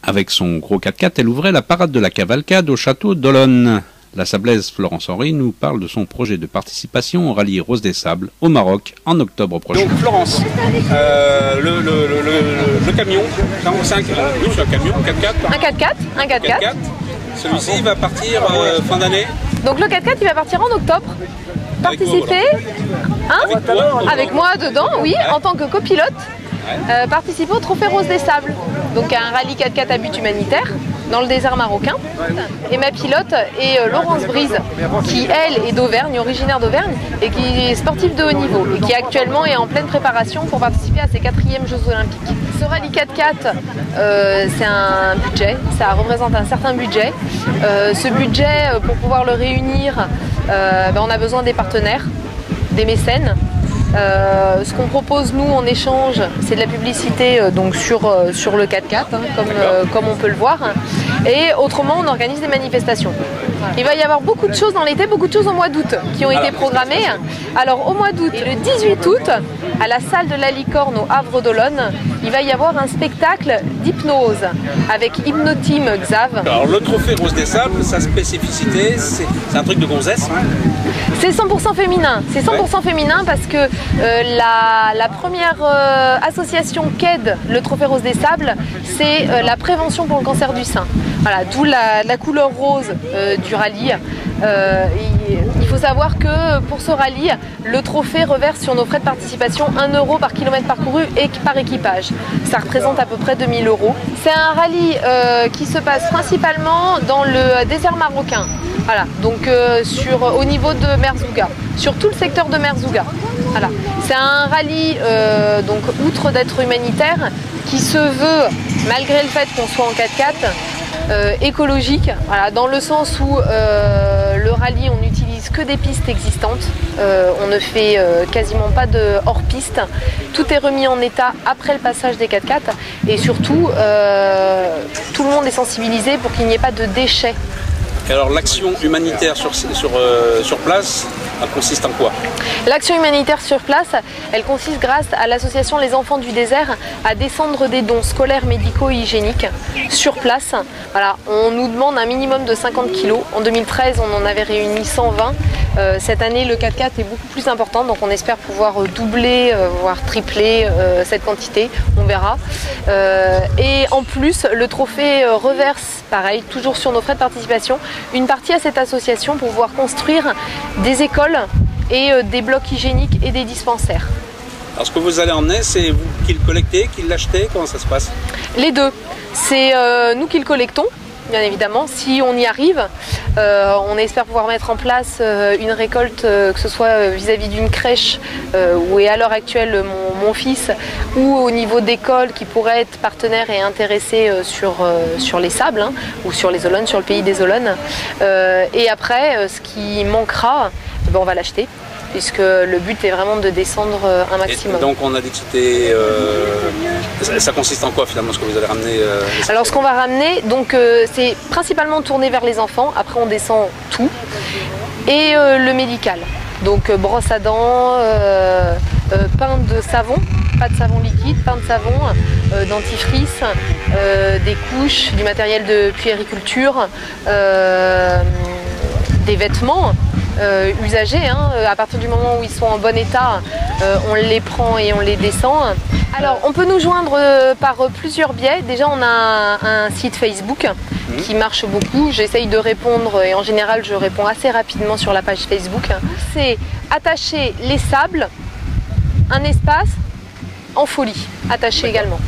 Avec son gros 4x4, elle ouvrait la parade de la cavalcade au château d'Olonne. La sablaise Florence Henry nous parle de son projet de participation au rallye Rose des Sables au Maroc en octobre prochain. Donc Florence, le camion, c'est un camion, 4x4. Un 4x4. Celui-ci va partir fin d'année. Donc le 4x4 il va partir en octobre. Participer avec moi dedans, oui, en tant que copilote. Participer au Trophée Rose des Sables, donc un rallye 4x4 à but humanitaire dans le désert marocain. Et ma pilote est Laurence Brise, qui elle est d'Auvergne, originaire d'Auvergne, et qui est sportive de haut niveau, et qui actuellement est en pleine préparation pour participer à ses 4e Jeux Olympiques. Ce rallye 4x4, c'est un budget, ça représente un certain budget. Ce budget, pour pouvoir le réunir, on a besoin des partenaires, des mécènes. Ce qu'on propose nous en échange, c'est de la publicité donc sur le 4x4, comme on peut le voir. Et autrement, on organise des manifestations. Il va y avoir beaucoup de choses dans l'été, beaucoup de choses au mois d'août qui ont été programmées. Alors au mois d'août, le 18 août, à la salle de la Licorne au Havre d'Olonne, il va y avoir un spectacle d'hypnose avec Hypnoteam Xav. Alors le Trophée Rose des Sables, sa spécificité, c'est un truc de gonzesse. C'est 100% féminin. C'est 100% féminin parce que la première association qu'aide le Trophée Rose des Sables, c'est la prévention pour le cancer du sein. Voilà, d'où la couleur rose du rallye. Il faut savoir que pour ce rallye, le trophée reverse sur nos frais de participation 1 € par kilomètre parcouru et par équipage. Ça représente à peu près 2 000 €. C'est un rallye qui se passe principalement dans le désert marocain. Voilà, donc au niveau de Merzouga, sur tout le secteur de Merzouga. Voilà. C'est un rallye, donc outre d'être humanitaire, qui se veut, malgré le fait qu'on soit en 4x4, écologique, voilà, dans le sens où le rallye, on n'utilise que des pistes existantes, on ne fait quasiment pas de hors-piste, tout est remis en état après le passage des 4x4 et surtout, tout le monde est sensibilisé pour qu'il n'y ait pas de déchets. Et alors l'action humanitaire sur place, elle consiste en quoi? L'action humanitaire sur place, elle consiste grâce à l'association Les Enfants du Désert à descendre des dons scolaires, médicaux et hygiéniques sur place. Voilà, on nous demande un minimum de 50 kg. En 2013, on en avait réuni 120. Cette année, le 4x4 est beaucoup plus important, donc on espère pouvoir doubler, voire tripler cette quantité, on verra. Et en plus, le trophée reverse, pareil, toujours sur nos frais de participation, une partie à cette association pour pouvoir construire des écoles et des blocs hygiéniques et des dispensaires. Alors ce que vous allez emmener, c'est vous qui le collectez, qui l'achetez, comment ça se passe? Les deux. C'est nous qui le collectons, bien évidemment, si on y arrive. On espère pouvoir mettre en place une récolte, que ce soit vis-à-vis d'une crèche où est à l'heure actuelle mon fils, ou au niveau d'écoles qui pourraient être partenaires et intéressés sur les sables, hein, ou sur les Olonnes, sur le pays des Olonnes. Et après, ce qui manquera, on va l'acheter, puisque le but est vraiment de descendre un maximum. Et donc on a dit que c'était... ça consiste en quoi finalement ce que vous allez ramener Alors ce qu'on va ramener, donc c'est principalement tourné vers les enfants, après on descend tout, et le médical. Donc brosse à dents, pain de savon, pas de savon liquide, pain de savon, dentifrice, des couches, du matériel de puériculture, des vêtements usagés, hein. À partir du moment où ils sont en bon état, on les prend et on les descend. Alors on peut nous joindre par plusieurs biais. Déjà on a un site Facebook qui marche beaucoup, j'essaye de répondre et en général je réponds assez rapidement sur la page Facebook. C'est attacher les sables, un espace, en folie, attaché également.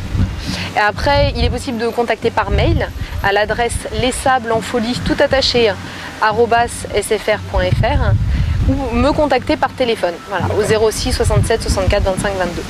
Et après, il est possible de contacter par mail à l'adresse lessablesenfolie tout attaché @sfr.fr ou me contacter par téléphone, voilà, au 06 67 64 25 22.